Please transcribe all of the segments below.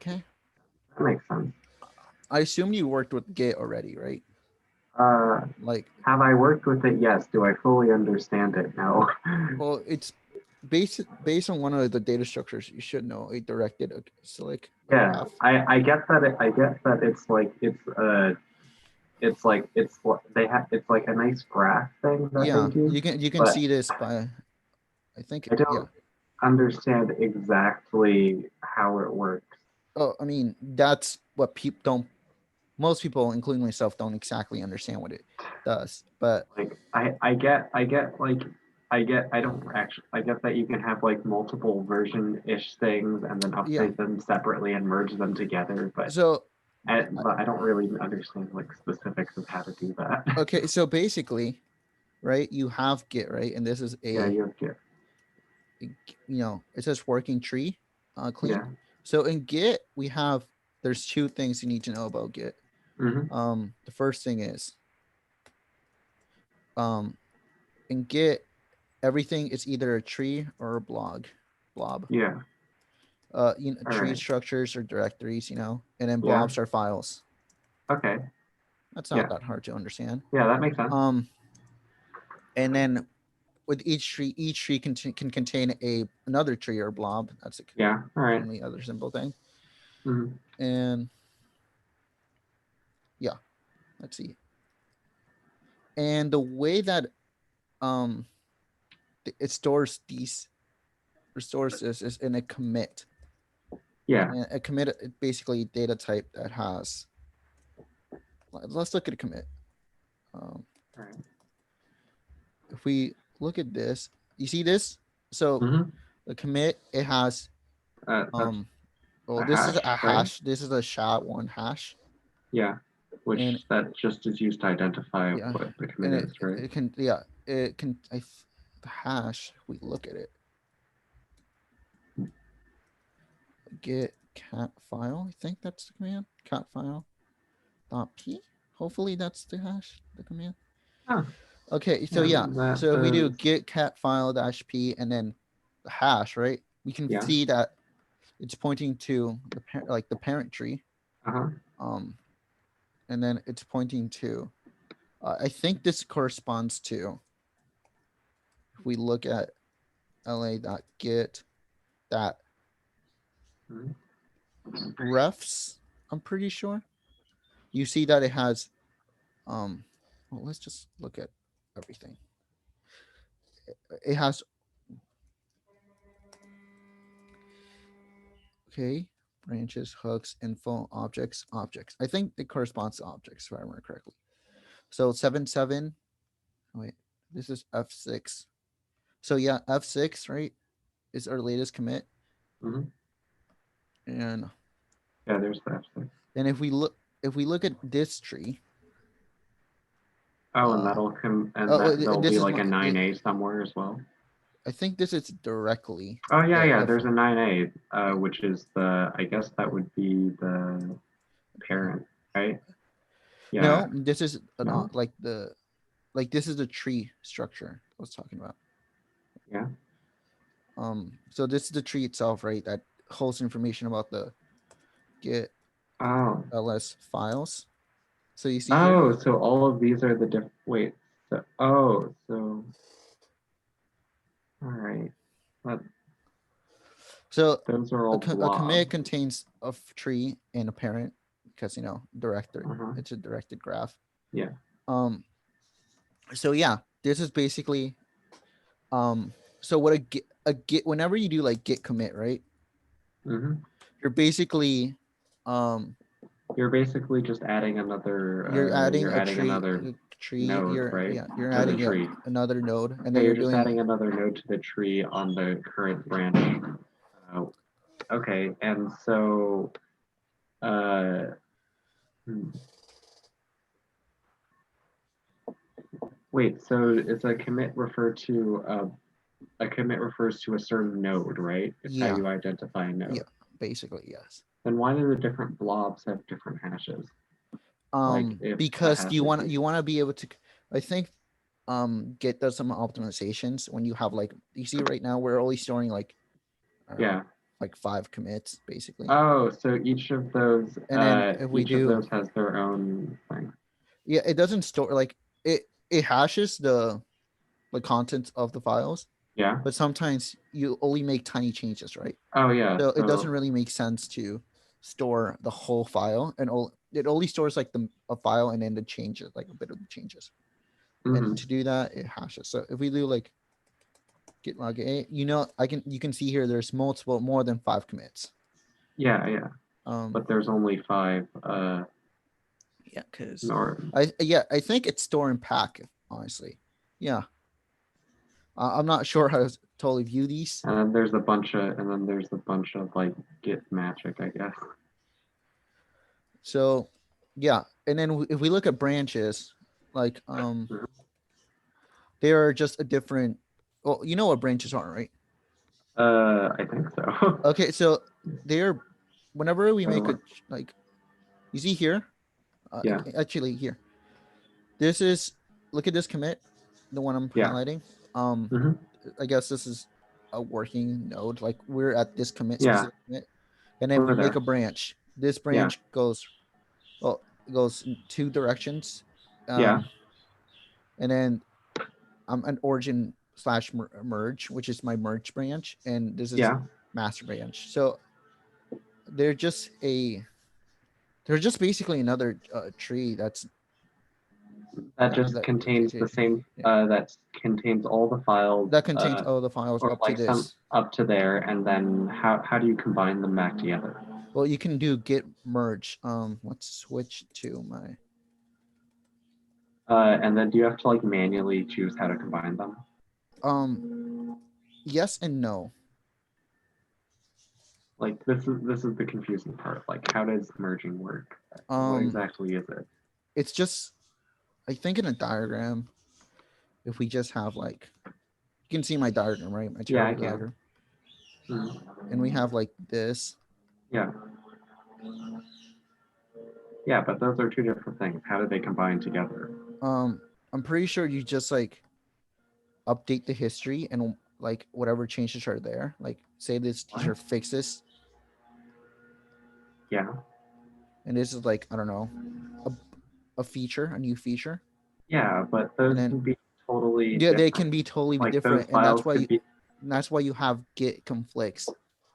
Okay. That makes sense. I assume you worked with Git already, right? Uh, Like, have I worked with it? Yes. Do I fully understand it? No. well, it's based on one of the data structures. You should know a directed. So like a Yeah, graph. I get that. I get that it's like it's what they have. It's like a nice graph thing that they Yeah, do, you can but see this by. I think I yeah. don't understand exactly how it works. Oh, I mean that's what people don't. Most people, including myself, don't exactly understand what it does. But Like I get like I don't actually I get that you can have like multiple version ish things and then yeah. update them separately and merge them together, but So I don't really understand like specifics of how to do that. okay. So basically, right? You have Git, right? And this is Yeah, a you have Git. it says working tree, clean. Yeah. So in Git, we have there's two things you need to know about Git. Hmm. The first thing is um in Git, everything is either a tree or a blob. Yeah. All Tree right. structures or directories, and then Yeah. blobs are files. Okay. That's not Yeah. that hard to understand. Yeah, that makes sense. Um, and then with each tree can contain another tree or blob. That's Yeah. All the right. only other simple thing. Mm-hmm. And yeah, let's see. And the way that um it restores this is in a commit. Yeah. And a commit basically data type that has. Let's look at a commit. Um, All right. if we look at this, you see this. So Mm-hmm. the commit it has That's well, a this is hash, a right? hash. This is a SHA-1 hash, Yeah. and Which that just is used to identify yeah, what the commit and is, right? it can yeah it can the hash. If we look at it, get cat file. I think that's the command. Cat file dot p. Hopefully that's the hash. The command. Huh. Okay, so Yeah, yeah, that so if we do does. get cat file dash p and then the hash, right? We can Yeah. see that it's pointing to the parent tree, Uh-huh. um, and then it's pointing to. I think this corresponds to if we look at la.get that Mhm. refs. I'm pretty sure you see that it has. Um, well, let's just look at everything. It has okay branches, hooks, info, objects. I think it corresponds to objects if I remember correctly. So 7.7. Wait, this is F6. So yeah, F6, right, is our latest commit. Mhm. And Yeah, there's that. then if we look at this tree, Oh, and uh that'll come, and oh that there'll this be is like my a 9A somewhere as well. I think this is directly Oh yeah, yeah. the There's a 9A, yeah. which is I guess that would be the parent, right? Yeah. No, this is No. not like this is the tree structure I was talking about. Yeah. So this is the tree itself, right? That holds information about the get Oh. ls files. So you see here. Oh, so all of these are the diff. Wait. So so all right. That So those are all a commit blobs. contains a tree and a parent because director. Uh-huh. It's a directed graph. Yeah. Um. So yeah, this is basically So what a git whenever you do like git commit, right? Hmm. You're basically um You're basically just adding you're adding you're adding another a tree. node, You're right? yeah you're To the adding tree. another node, and then Okay, you're you're just doing adding another node to the tree on the current branch. Uh, okay, and so uh, hmm. Wait, so is a commit referred to a commit refers to a certain node, right? It's how yeah you identify a yeah node. basically yes. Then why do the different blobs have different hashes? Like if the Because hashes you want to be able to. I think Git does some optimizations when you have like you see right now we're only storing like I don't know yeah, like 5 commits basically. Oh, so each of those, And then if we each of do, those has their own thing. yeah, it doesn't store like it hashes the contents of the files, Yeah. but sometimes you only make tiny changes, right? Oh, yeah. So it doesn't So, really make sense to store the whole file, and it only stores like a file and then the changes, like a bit of the changes. mhm. And to do that, it hashes. So if we do like git log a, you can see here there's more than 5 commits. Yeah, yeah. Um, But there's only 5, yeah, because or I think it's store and pack, honestly. Yeah. I'm not sure how to totally view these. and then there's a bunch of like Git magic, I guess. So yeah, and then if we look at branches, like Mhm. they are just a different. Well, you know what branches are, right? I think so. Okay, so they're whenever we By the make way. like you see here, Yeah, actually here, this is look at this commit, the one I'm yeah. highlighting. Hmm. I guess this is a working node. Like we're at this commit Yeah, specific commit, and then we're we make there. a branch. This Yeah, branch goes well, it goes in 2 directions, yeah, and then I'm an origin slash merge, which is my merge branch, and this is yeah. master branch. So they're just they're just basically another tree that's That just that contains the same, yeah, that contains all the files, that contains all the files or up to like some this. up to there, and then how do you combine them back together? Well, you can do git merge. Let's switch to my And then do you have to like manually choose how to combine them? yes and no. Like this is the confusing part. Like how does merging work? What Um, exactly is it? it's just I think in a diagram, if we just have like you can see my diagram, right? My Yeah, I terrible can. diagram, Mhm. and we have like this. Yeah, yeah, but those are two different things. How do they combine together? I'm pretty sure you just like update the history and like whatever changes are there. Like say this teacher What? fixes, Yeah, and this is like I don't know, a, a feature, a new feature, yeah, but and those then can be totally yeah, they different. can be totally be Like those different, and files could be, that's why you have git conflicts,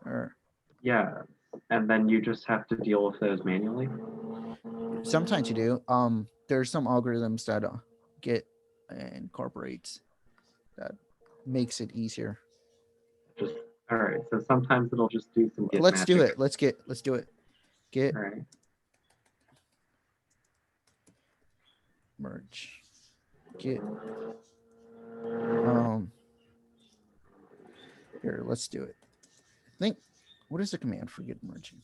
or yeah, and then you just have to deal with those manually. sometimes you do. There's some algorithms that git incorporates that makes it easier. Just all right. So sometimes it'll just do some Git Let's do magic. it. Let's do it. Git All right. merge. Git um here, let's do it. I think what is the command for git merging?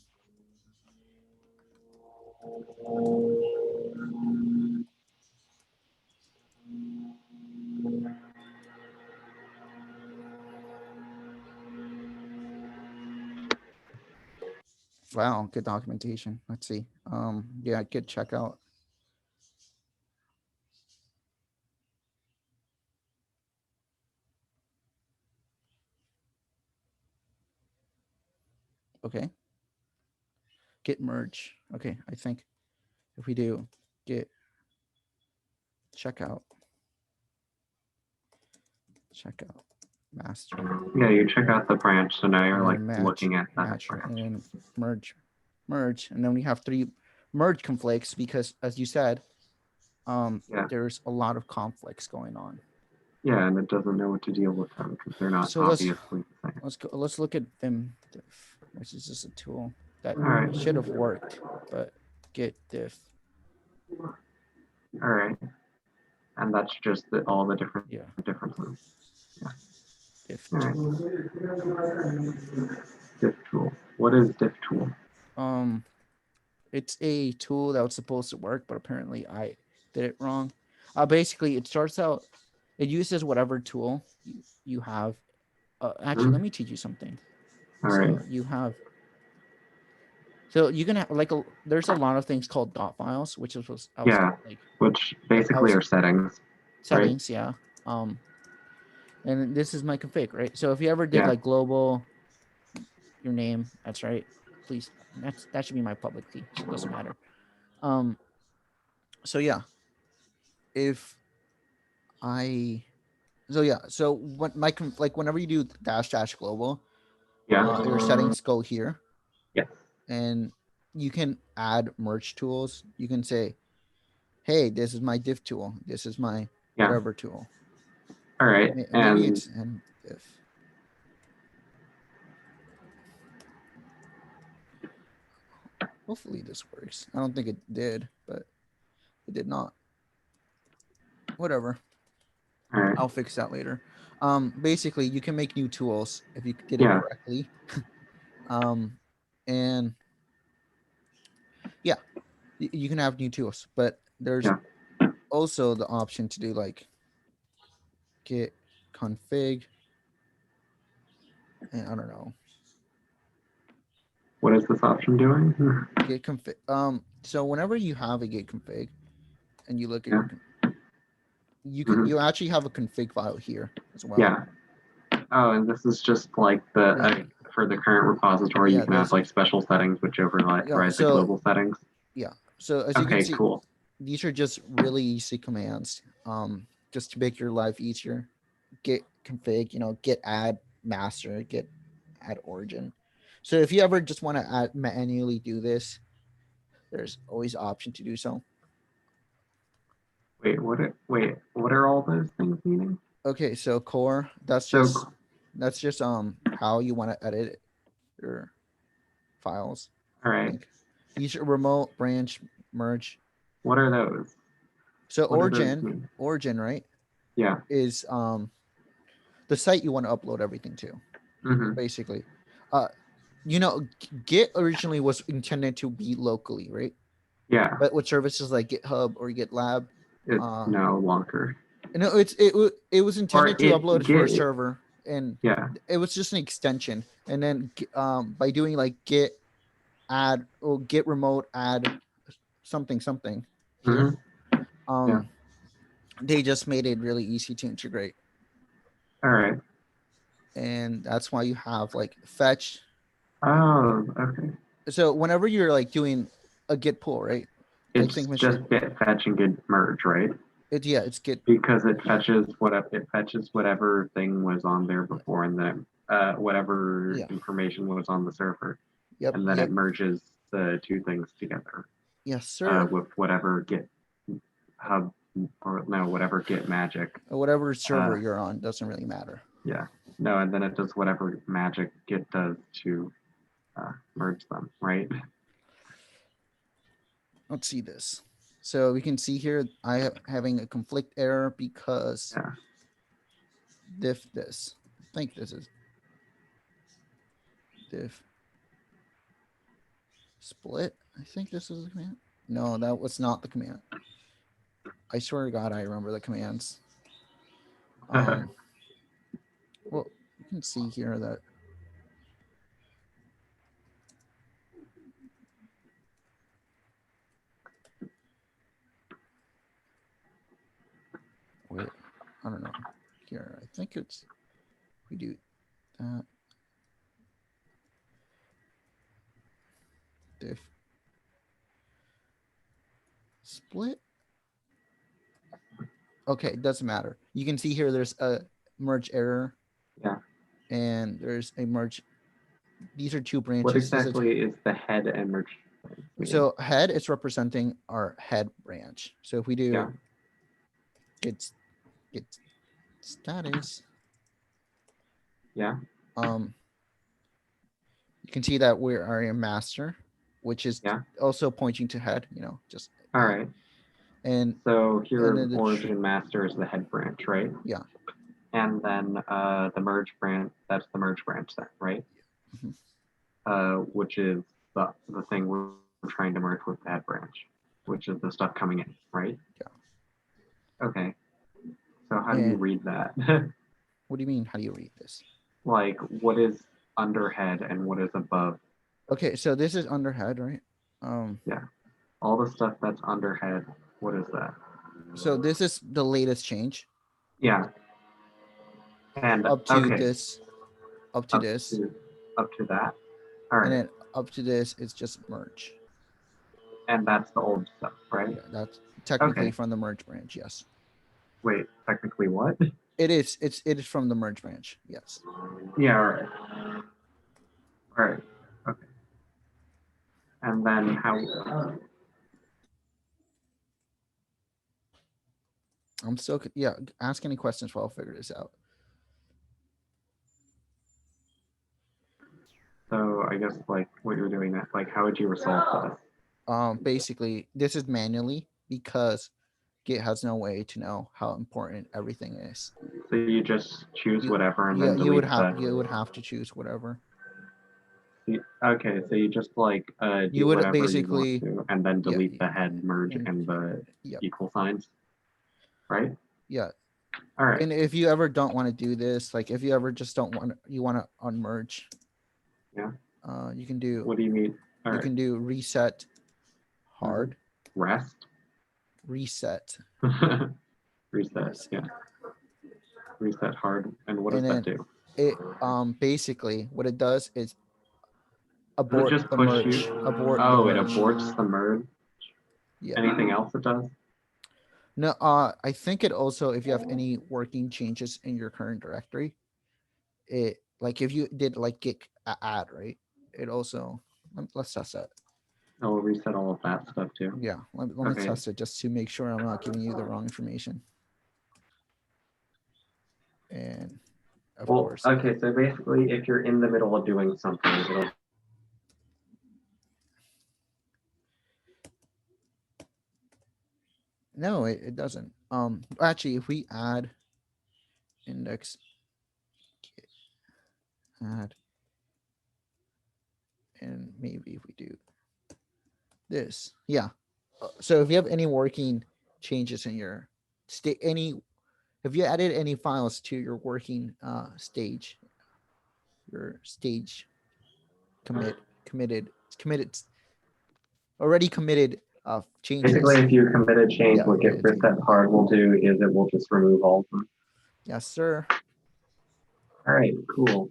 Wow, good documentation. Let's see. Yeah, git checkout. Okay. Git merge. Okay, I think if we do git checkout master Yeah, you check out the branch. So now you're and like then looking at that match branch. and then merge, and then we have 3 merge conflicts because as you said, Yeah, there's a lot of conflicts going on. yeah, and it doesn't know what to deal with them because they're not So obviously the same. let's look at vimdiff, which is just a tool that All right. should have worked, but git diff. All right. And that's just all the different Yeah, differences. diff All right. tool. Diff tool. What is diff tool? It's a tool that was supposed to work, but apparently I did it wrong. Basically, it starts out. It uses whatever tool you have. Actually, let me teach you something. All So right. you have. So you can have like there's a lot of things called dot files, which is was I was Yeah, like which I basically was are settings, right? settings, yeah. And this is my config, right? So if you ever did Yeah. like global your name. That's right. Please, that should be my public key. So it doesn't matter. Um. So yeah, if I so what like whenever you do dash global, Yeah. your settings go here, Yes. and you can add merge tools. You can say, hey, this is my diff tool. This is my Yeah. whatever tool. All right. Maybe And it's n diff. Hopefully this works. I don't think it did, but it did not. Whatever. all right. I'll fix that later. Basically, you can make new tools if you did it Yeah. correctly. um, and yeah, you can have new tools, but there's Yeah. also the option to do like git config, and I don't know, What is this option doing? git config. So whenever you have a git config and you look at Yeah. you actually have a config file here as well. Yeah. Oh, and this is just like the Yeah. for the current repository, you Yeah, can have there's like special settings which override yeah. the So global settings. yeah. So as you can Okay, see, cool. these are just really easy commands. Just to make your life easier. Git config, git add master, git add origin. So if you ever just want to add manually do this, there's always option to do so. What are all those things meaning? Okay, so core, that's So, just how you want to edit your files. all I right. think. These are remote branch merge. What are those? So What do those mean? origin, right, Yeah. is the site you want to upload everything to, Mm-hmm. basically. Uh Git originally was intended to be locally, right? Yeah. But with services like GitHub or GitLab, It's no longer. no, it was intended Or to it upload for a get server, and yeah. it was just an extension. And then by doing like git add or git remote add something here, Mm-hmm. Yeah. they just made it really easy to integrate, All right. and that's why you have like fetch. Oh, okay. So whenever you're like doing a git pull, right? I It's think just git fetch and git merge, right? it's git. Because it fetches whatever thing was on there before, and then whatever Yeah. information was on the server, Yep. and then Yep. it merges the two things together Yes, sir. with whatever git hub or no whatever git magic. Or whatever server you're on doesn't really matter. Yeah. No, and then it does whatever magic git does to merge them, right? Let's see this. So we can see here I am having a conflict error because Yeah. diff this. I think this is diff split. I think this is the command. No, that was not the command. I swear to God, I remember the commands. Well, you can see here that wait, I don't know. Here, I think it's we do that. Diff split. Okay, it doesn't matter. You can see here there's a merge error. Yeah. And there's a merge. These are two branches. What exactly is the head and merge? So head is representing our head branch. So if we do git status. Yeah. You can see that we are a master, which is also pointing to head, just all right. And so here and origin master is the head branch, right? Yeah. And then the merge branch, that's the merge branch set, right? Mm-hmm. Which is the thing we're trying to merge with the head branch, which is the stuff coming in, right? Yeah. Okay. So how do you read that? What do you mean? How do you read this? Like, what is under head and what is above? Okay, so this is under head, right? Yeah. All the stuff that's under head, what is that? So this is the latest change. Yeah. And up to this. Up to that. All And right. then up to this, it's just merge. And that's the old stuff, right? Yeah, that's technically Okay. from the merge branch. Yes, Wait, technically what? it is. It is from the merge branch. Yes. Yeah, all right. All right. Okay. And then how? I'm still yeah. Ask any questions while I'll figure this out. So I guess like what you're doing that, like how would you resolve this? Basically, this is manually because Git has no way to know how important everything is. So you just choose You whatever and yeah, then delete the. you would have to choose whatever. Okay, so you just like You do would whatever you want basically to, and then yeah, delete the head, merge, and and the yeah, equal signs, right? yeah. All right. And if you ever don't want to do this, like if you ever just don't want you want to unmerge, Yeah. you can do What do you mean? All right. reset Mhm. hard, Rest. reset, Reset. Yeah. Reset hard. And what does and that then do? it basically what it does is Does it abort just the push merge, you? abort the Oh, it merge. aborts the merge. Yeah. Anything else it does? No, I think it also if you have any working changes in your current directory, it like if you did like git add right, it also let's test that. Oh, we'll reset all of that stuff too. Yeah, let me Okay. test it just to make sure I'm not giving you the wrong information. And of Well, course, okay. So basically, if you're in the middle of doing something, it'll. no, it doesn't. Actually, if we add index add, and maybe if we do this, yeah. So if you have any working changes in your state, any have you added any files to your working stage, your stage committed already committed Basically, changes? if you commit a change, Yeah, what Git reset yeah. hard will do is it will just remove all of them. Yes, sir. All right, cool.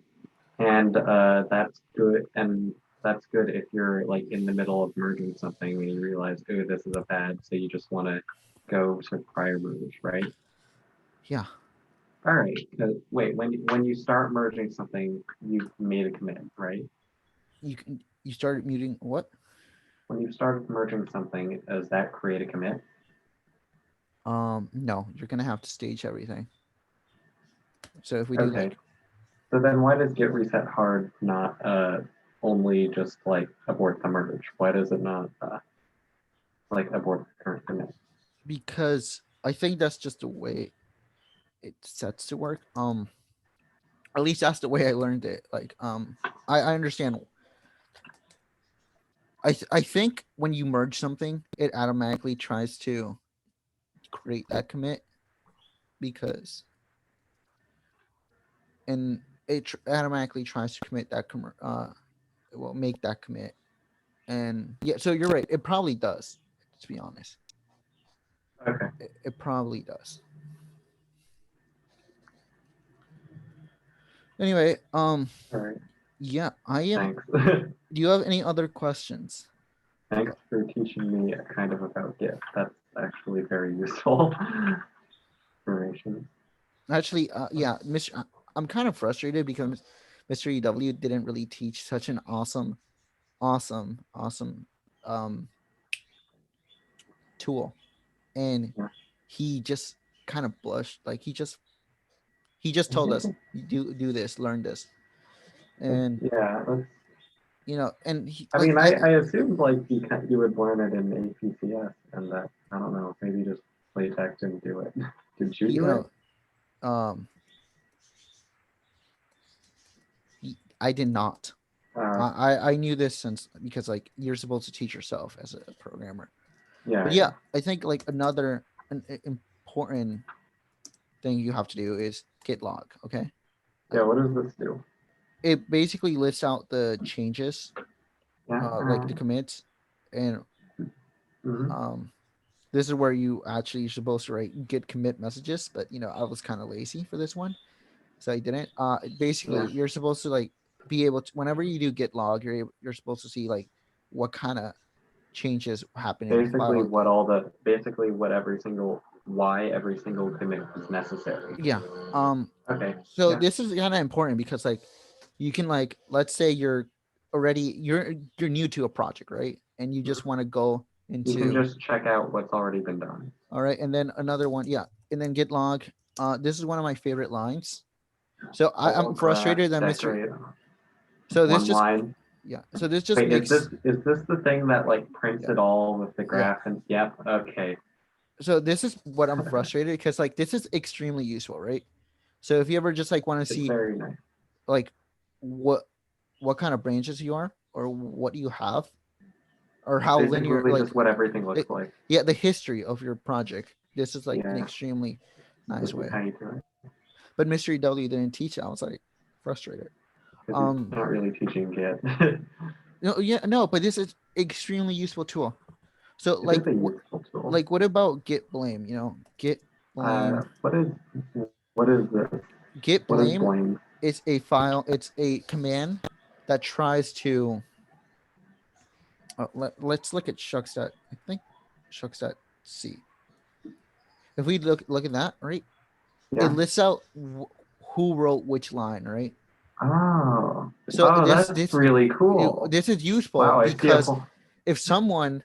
And that's good. And that's good if you're like in the middle of merging something and you realize, oh, this is a bad, so you just want to go to prior merge, right? Yeah. All right. Wait, when you start merging something, you've made a commit, right? You started muting what? When you started merging something, does that create a commit? No, you're gonna have to stage everything. So if we do Okay. like So then why does git reset hard not only just like abort the merge? Why does it not like abort the current commit? because I think that's just the way it sets to work. At least that's the way I learned it. Like I understand. I think when you merge something, it automatically tries to create that commit because and automatically tries to commit that it will make that commit. And yeah, so you're right. It probably does. To be honest, Okay. it probably does. Anyway, All right. yeah, I am. Thanks. Do you have any other questions? Thanks for teaching me kind of about Git. That's actually very useful information. Actually, yeah, Mr. I'm kind of frustrated because Mr. EW didn't really teach such an awesome um, tool, and Yeah. he just kind of blushed. Like he just told us do this, learn this, and Yeah. and he I like mean, I assumed like you would learn it in APCS, and that I don't know, maybe just Playtech didn't do it. Did you you do it? know um I did not. Uh, I knew this since because like you're supposed to teach yourself as a programmer. yeah, But yeah, yeah, I think like another important thing you have to do is git log. Okay, yeah. What does this do? it basically lists out the changes, Yeah. like the commits, and Mm-hmm. um, this is where you actually you're supposed to write git commit messages. But I was kind of lazy for this one, so I didn't. Basically, Yeah. you're supposed to like be able to, whenever you do git log, you're supposed to see like what kind of changes happen in the Basically, file. what every single commit is necessary. Yeah. Okay. So Yeah. this is kind of important because like you can like, let's say you're new to a project, right? And you just want to go You can into, just check out what's already been done. all right, and then another one, yeah, and then git log. This is one of my favorite lines. So I'm Full frustrated that graph, Mr. decorate, So this one just, line. yeah, so this just Wait, makes, is this the thing that like prints Yeah. it all with the Yeah. graph and yep, okay. so this is what I'm frustrated because like this is extremely useful, right? So if you ever just like want to It's see very nice. like what kind of branches you are or what you have or how linear, Basically like just what everything looks it, like. yeah, the history of your project. This is like an Yeah. extremely nice This is way. how you do it. But Mystery W didn't teach it. I was like frustrated. Because he's not really teaching Git. No, yeah, no, but this is extremely useful tool. So It like is a useful tool. like what about git blame? Git blame. What is this? Git What is blame blame? is a file. It's a command that tries to. Let's look at shucks. I think shucks.c. If we look at that, right, it Yeah. lists out who wrote which line, right? Oh. So Oh, that's really cool. this is useful Wow, I see a because whole, if someone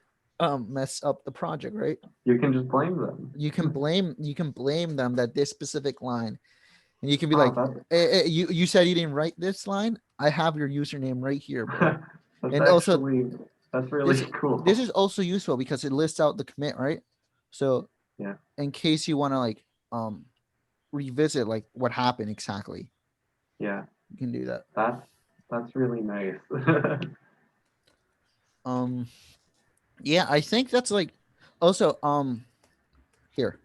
mess up the project, right, you can just blame them. you can blame them that this specific line, and you can be Oh, like, you said you didn't write this line. I have your username right here, bro. that's And also actually that's really cool. this is also useful because it lists out the commit, right? So Yeah. in case you want to like revisit like what happened exactly, Yeah. you can do that. That's really nice. Um yeah, I think that's like also here.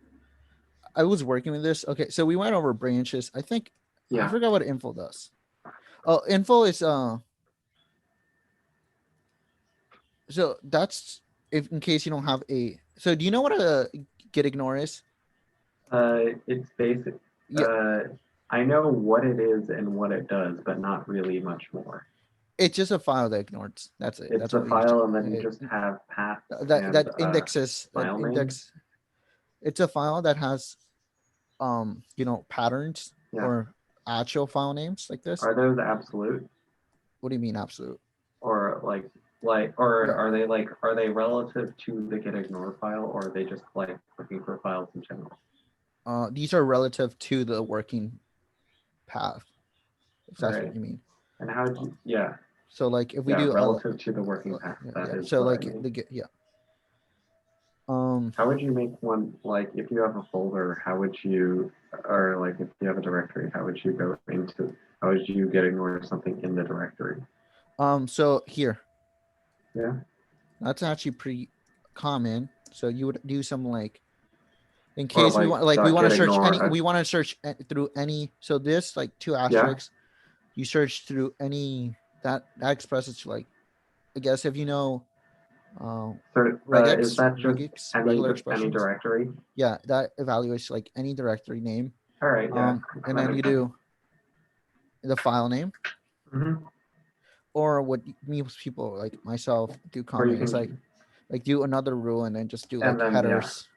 I was working with this. Okay, so we went over branches. I think I Yeah. forgot what info does. Oh, info is so that's if in case you don't have a, so do you know what a git ignore is? It's basic. Yeah, I know what it is and what it does, but not really much more. it's just a file that ignores. That's it. It's That's a all you file, and then you it, just have paths that and indexes that file name. index. It's a file that has patterns Yeah. or actual file names like this. Are those absolute, What do you mean absolute? or or Yeah. are they relative to the git ignore file, or are they just like looking for files in general? These are relative to the working path, if that's Right. what you mean. And how do you, yeah. So like if we Yeah, do relative to the working path. That is so what like I mean. the git, yeah. How would you make one, like if you have a folder, how would you, or like if you have a directory, how would you go into, how would you get ignore something in the directory? So here, Yeah. that's actually pretty common. So you would do some like, in Or case we want, like we dot want to git search any, ignore. we want to search through any. So this like two Yeah. asterisks, you search through any that expresses like, I guess if you know, So regex, is that just regex, any regular any expressions. directory? Yeah, that evaluates like any directory name. All right. Yeah. And then you do the file name, Mm-hmm. or what most people like myself do Or you comment is can, like do another rule and then just do and like then headers,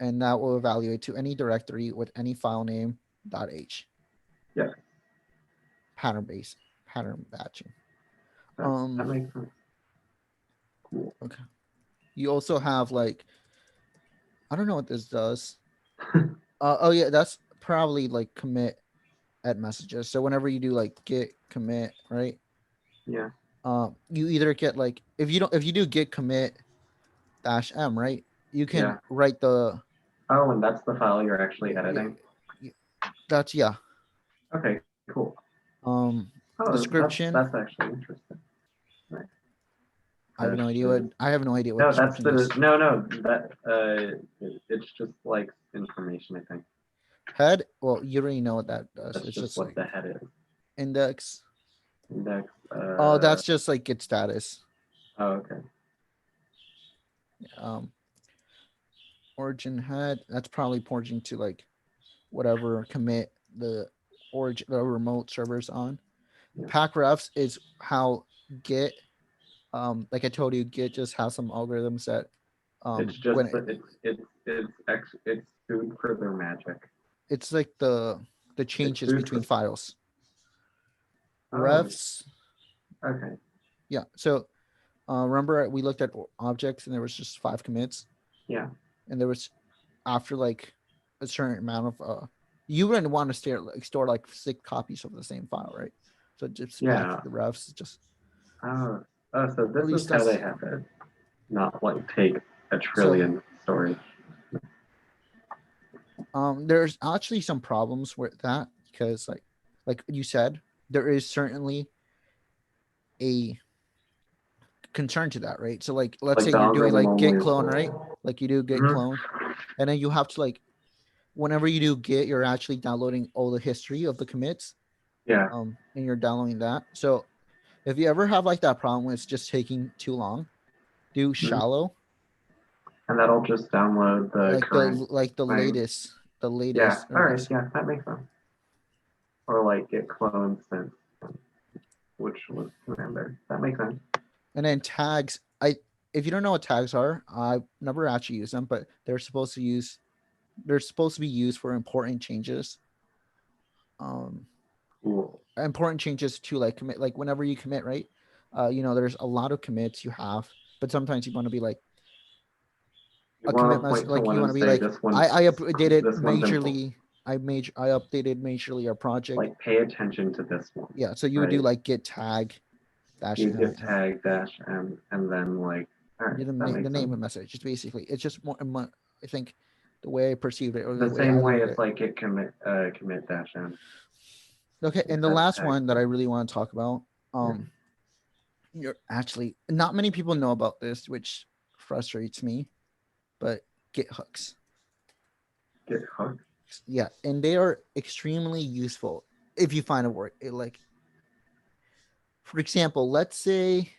and that will evaluate to any directory with any file name .h. Yeah. Pattern batching. That makes sense. Cool. Okay. You also have like, I don't know what this does. Oh yeah, that's probably like commit at messages. So whenever you do like git commit, right? Yeah. You either get like, if you do git commit -m, right? You can Yeah. write the Oh, and that's the file you're actually editing. that's yeah. Okay. Cool. Um Oh, description. that's actually interesting. Right. I have no idea what No, that's description is. it's just like information, I think. Head, well, you already know what that does. That's It's just just what like the head is. index. Index. Oh, that's just like git status. Oh, okay. Origin head, that's probably pointing to like whatever commit the origin, the remote server's on. Yeah. pack refs is how Git, like I told you, Git just has some algorithms that, It's when just that it's food for their magic. it's like the It's changes food between for. files. Oh, Refs, okay. yeah. So remember we looked at objects and there was just 5 commits, Yeah. and there was after like a certain amount of you wouldn't want to store like 6 copies of the same file, right? So just pack Yeah. the refs, just Oh, so at this is least how they that's have it. Not like take a so. trillion stories. There's actually some problems with that because like you said, there is certainly a concern to that, right? So like let's Like say the you're doing algorithm like git only. clone, right? Like you do git Mhm. clone, and then you have to like whenever you do git, you're actually downloading all the history of the commits, Yeah. and you're downloading that. So if you ever have like that problem where it's just taking too long, do Mhm. shallow, And that'll just download the like current the thing. Yeah. latest All or right. Yeah, that makes sense. Or like get cloned since, which was commander. That makes sense. and then tags. If you don't know what tags are, I've never actually used them, but they're supposed to be used for important changes. Um, Cool. important changes to like commit, like whenever you commit, right? There's a lot of commits you have, but sometimes you want to be like You a want commit to point to like you one want and to be say like this one's I updated this one's important. majorly. I updated majorly our project. Like pay attention to this one. Yeah, so you would do Right. like git tag dash You m, get tag dash m and then like all right, that the makes name sense. of message. It's basically it's just more. I think the way I perceived it or the The way I same way learned it's it. like get commit dash m. Okay, and the That's last tag. one that I really want to talk about, Yeah. you're actually not many people know about this, which frustrates me, but Git hooks. Get hooked. Yeah, and they are extremely useful if you find a word. Like, for example, let's say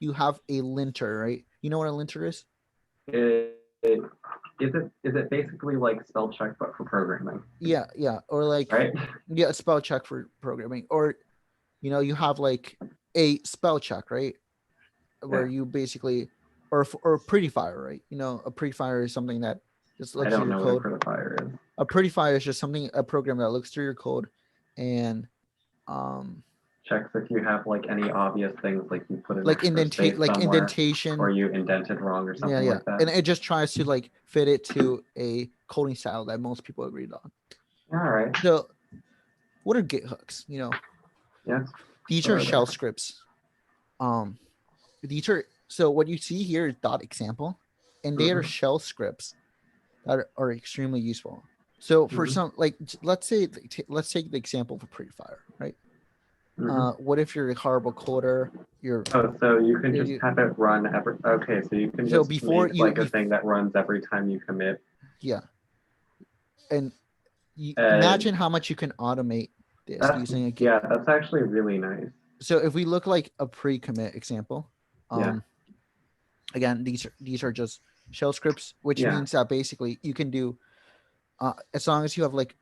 you have a linter, right? You know what a linter is? Is it basically like spell check but for programming, Yeah, or like, right? yeah, a spell check for programming, or you have like a spell check, right? Where Yeah. you basically, or prettifier, right? A prettifier is something that just I looks through don't your know what a code. prettifier is. A prettifier is just a program that looks through your code and um Checks if you have like any obvious things like you put an like extra space somewhere indentation. or you indented wrong or Yeah, something yeah, like that. and it just tries to like fit it to a coding style that most people agreed on. All right. So what are git hooks? Yes. These What are are shell they? scripts. um these are so what you see here is dot example, and they are Mm-hmm. shell scripts that are extremely useful. So for Mm-hmm. some, like, let's take the example of a prettifier, right? Mm-hmm. What if you're a horrible coder? You're Oh, so you can just you have it run every. Okay, so you can so just before make like a thing that runs every time you commit. yeah, and you And imagine how much you can automate this that's using a Git. yeah, that's actually really nice. So if we look like a pre-commit example, Yeah. again, these are just shell scripts, which Yeah. means that basically you can do, as long as you have like,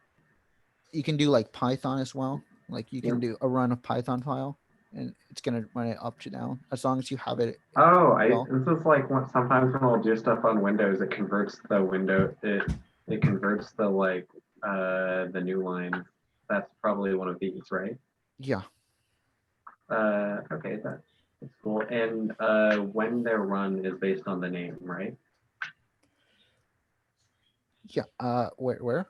you can do like Python as well. Like you can Yep. do a run of Python file, and it's gonna run it up to down as long as you have it. Oh, Well, this is like sometimes when I'll do stuff on Windows, it converts the window it converts the like the new line. That's probably one of these, right? yeah, Okay, that's cool. And when their run is based on the name, right? yeah. Where?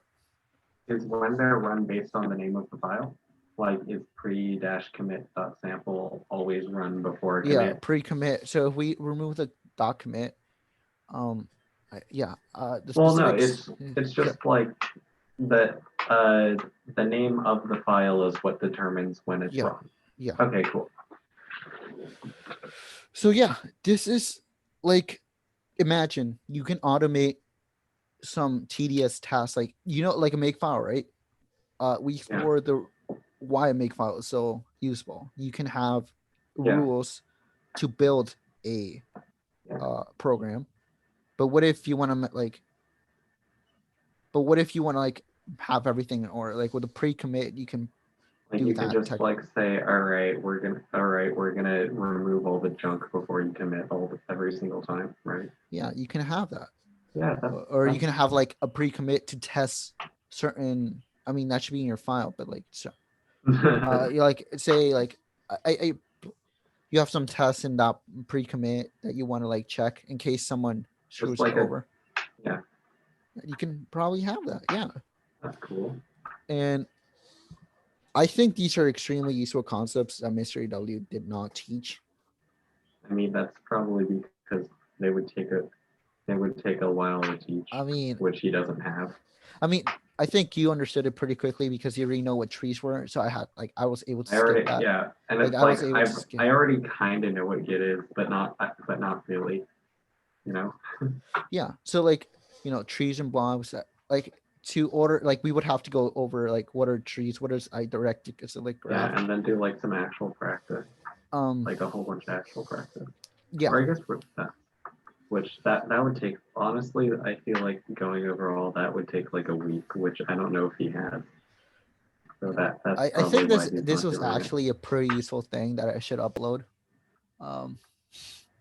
Is when they're run based on the name of the file? Like is pre-commit.sample always run before Yeah, commit? pre-commit. So if we remove the dot commit, um, yeah, the Well, no, specifics. it's Yeah, just like the uh the name of the file is what determines when it's yeah, run. yeah. Okay, cool. So yeah, this is like, imagine you can automate some tedious tasks, like like a makefile, right? We Yeah, explored the why a makefile is so useful. You can have yeah, rules to build a yeah. program, but what if you want to like have everything in order? Like with a pre-commit, you can Like do you can that just tech. like say, all right, we're gonna remove all the junk before you commit every single time, right? Yeah, you can have that. Yeah, Or you can have like a pre-commit to test certain. I mean, that should be in your file, but like, so, that's you like say like I you have some tests in that pre-commit that you want to like check in case someone just screws it like a over. yeah, You can probably have that, yeah. that's cool. And I think these are extremely useful concepts that Mr. W did not teach. I mean, that's probably because they would take a they would take a while to teach, I mean, which he doesn't have. I mean, I think you understood it pretty quickly because you already know what trees were. So I had like I was able to I skip already that. yeah, and Like it's I was like able to skip. I already kind of know what Git is, but not really, you know. Yeah. So like, trees and blobs that like to order like we would have to go over like what are trees, what is I directed as a like Yeah, graph. and then do like some actual practice, Um like a whole bunch of actual practice. yeah. Or I guess with that, which that would take. Honestly, I feel like going over all that would take like a week, which I don't know if he has. So Yeah. that's I probably think why this he's this not was doing it. actually a pretty useful thing that I should upload. Um